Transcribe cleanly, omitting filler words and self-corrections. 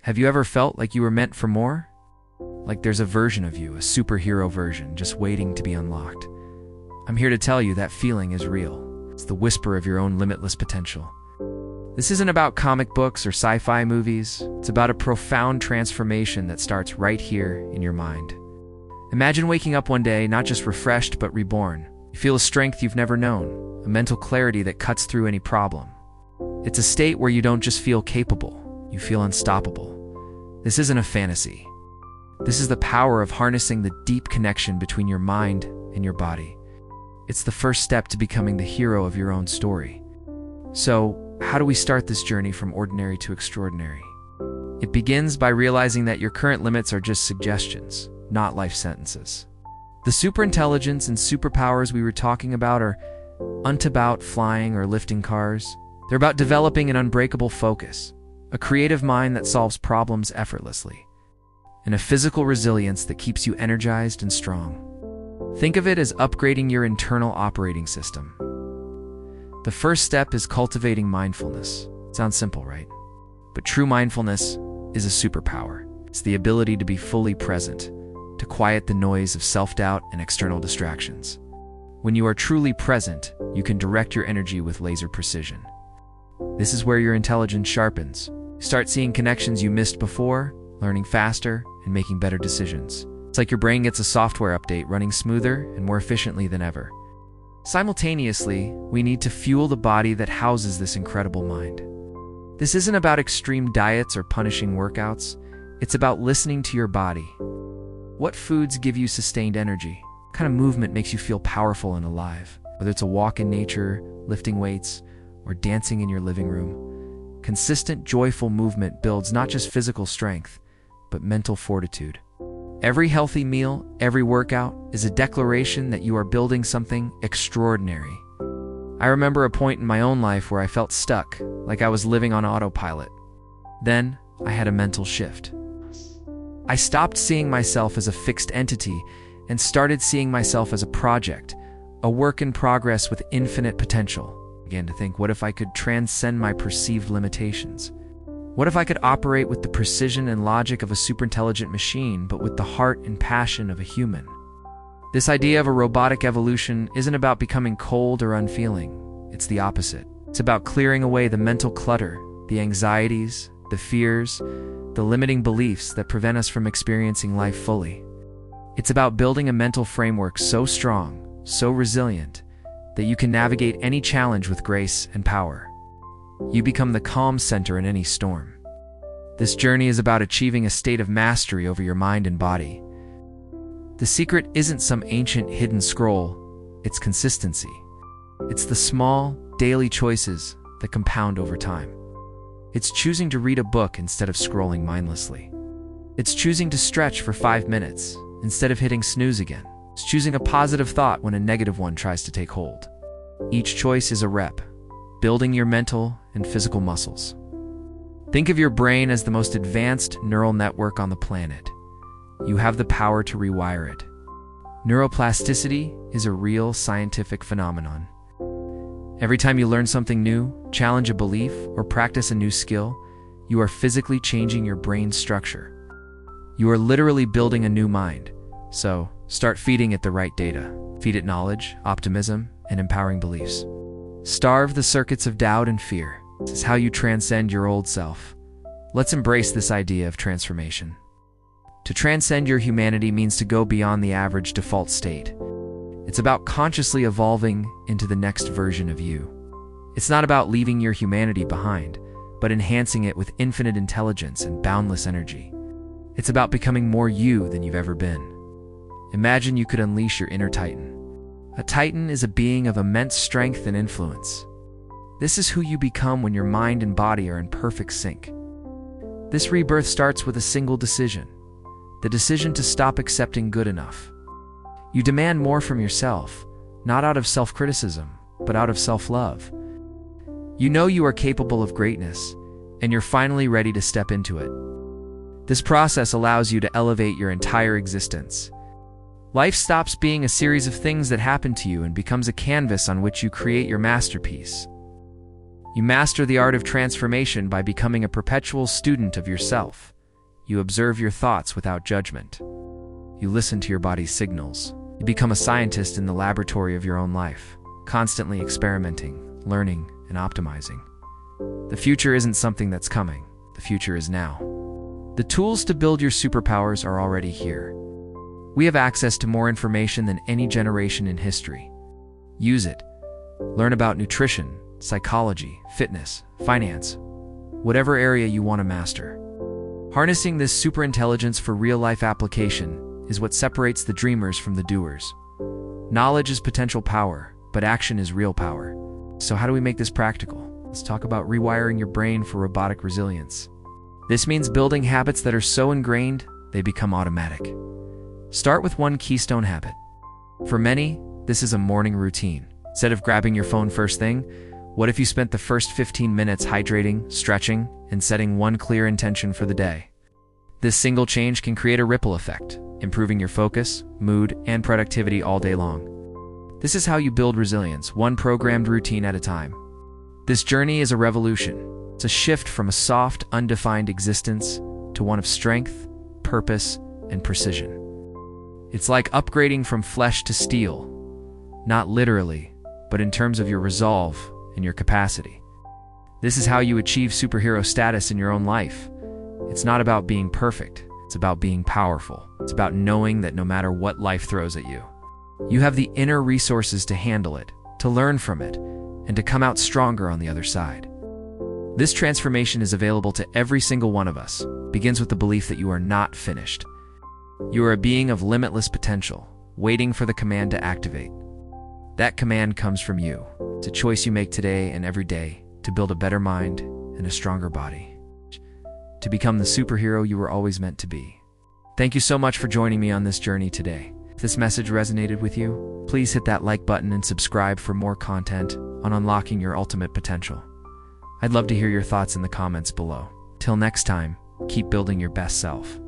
Have you ever felt like you were meant for more? Like there's a version of you, a superhero version, just waiting to be unlocked. I'm here to tell you that feeling is real. It's the whisper of your own limitless potential. This isn't about comic books or sci-fi movies. It's about a profound transformation that starts right here in your mind. Imagine waking up one day, not just refreshed, but reborn. You feel a strength you've never known, a mental clarity that cuts through any problem. It's a state where you don't just feel capable, you feel unstoppable. This isn't a fantasy. This is the power of harnessing the deep connection between your mind and your body. It's the first step to becoming the hero of your own story. So, how do we start this journey from ordinary to extraordinary? It begins by realizing that your current limits are just suggestions, not life sentences. The superintelligence and superpowers we were talking about aren't about flying or lifting cars. They're about developing an unbreakable focus, a creative mind that solves problems effortlessly, and a physical resilience that keeps you energized and strong. Think of it as upgrading your internal operating system. The first step is cultivating mindfulness. Sounds simple, right? But true mindfulness is a superpower. It's the ability to be fully present, to quiet the noise of self-doubt and external distractions. When you are truly present, you can direct your energy with laser precision. This is where your intelligence sharpens. You start seeing connections you missed before, learning faster, and making better decisions. It's like your brain gets a software update, running smoother and more efficiently than ever. Simultaneously, we need to fuel the body that houses this incredible mind. This isn't about extreme diets or punishing workouts. It's about listening to your body. What foods give you sustained energy? What kind of movement makes you feel powerful and alive? Whether it's a walk in nature, lifting weights, or dancing in your living room, consistent, joyful movement builds not just physical strength, but mental fortitude. Every healthy meal, every workout is a declaration that you are building something extraordinary. I remember a point in my own life where I felt stuck, like I was living on autopilot. Then, I had a mental shift. I stopped seeing myself as a fixed entity and started seeing myself as a project, a work in progress with infinite potential. I began to think, what if I could transcend my perceived limitations? What if I could operate with the precision and logic of a superintelligent machine, but with the heart and passion of a human? This idea of a robotic evolution isn't about becoming cold or unfeeling. It's the opposite. It's about clearing away the mental clutter, the anxieties, the fears, the limiting beliefs that prevent us from experiencing life fully. It's about building a mental framework so strong, so resilient, that you can navigate any challenge with grace and power. You become the calm center in any storm. This journey is about achieving a state of mastery over your mind and body. The secret isn't some ancient hidden scroll, it's consistency. It's the small, daily choices that compound over time. It's choosing to read a book instead of scrolling mindlessly. It's choosing to stretch for 5 minutes instead of hitting snooze again. It's choosing a positive thought when a negative one tries to take hold. Each choice is a rep, building your mental and physical muscles. Think of your brain as the most advanced neural network on the planet. You have the power to rewire it. Neuroplasticity is a real scientific phenomenon. Every time you learn something new, challenge a belief, or practice a new skill, you are physically changing your brain's structure. You are literally building a new mind. So, start feeding it the right data. Feed it knowledge, optimism, and empowering beliefs. Starve the circuits of doubt and fear. This is how you transcend your old self. Let's embrace this idea of transformation. To transcend your humanity means to go beyond the average default state. It's about consciously evolving into the next version of you. It's not about leaving your humanity behind, but enhancing it with infinite intelligence and boundless energy. It's about becoming more you than you've ever been. Imagine you could unleash your inner Titan. A Titan is a being of immense strength and influence. This is who you become when your mind and body are in perfect sync. This rebirth starts with a single decision. The decision to stop accepting good enough. You demand more from yourself, not out of self-criticism, but out of self-love. You know you are capable of greatness, and you're finally ready to step into it. This process allows you to elevate your entire existence. Life stops being a series of things that happen to you and becomes a canvas on which you create your masterpiece. You master the art of transformation by becoming a perpetual student of yourself. You observe your thoughts without judgment. You listen to your body's signals. You become a scientist in the laboratory of your own life, constantly experimenting, learning, and optimizing. The future isn't something that's coming. The future is now. The tools to build your superpowers are already here. We have access to more information than any generation in history. Use it. Learn about nutrition, psychology, fitness, finance, whatever area you want to master. Harnessing this superintelligence for real-life application is what separates the dreamers from the doers. Knowledge is potential power, but action is real power. So how do we make this practical? Let's talk about rewiring your brain for robotic resilience. This means building habits that are so ingrained, they become automatic. Start with one keystone habit. For many, this is a morning routine. Instead of grabbing your phone first thing, what if you spent the first 15 minutes hydrating, stretching, and setting one clear intention for the day? This single change can create a ripple effect, improving your focus, mood, and productivity all day long. This is how you build resilience, one programmed routine at a time. This journey is a revolution. It's a shift from a soft, undefined existence to one of strength, purpose, and precision. It's like upgrading from flesh to steel, not literally, but in terms of your resolve and your capacity. This is how you achieve superhero status in your own life. It's not about being perfect. It's about being powerful. It's about knowing that no matter what life throws at you, you have the inner resources to handle it, to learn from it, and to come out stronger on the other side. This transformation is available to every single one of us. It begins with the belief that you are not finished. You are a being of limitless potential, waiting for the command to activate. That command comes from you. It's a choice you make today and every day to build a better mind and a stronger body, to become the superhero you were always meant to be. Thank you so much for joining me on this journey today. If this message resonated with you, please hit that like button and subscribe for more content on unlocking your ultimate potential. I'd love to hear your thoughts in the comments below. Till next time, keep building your best self.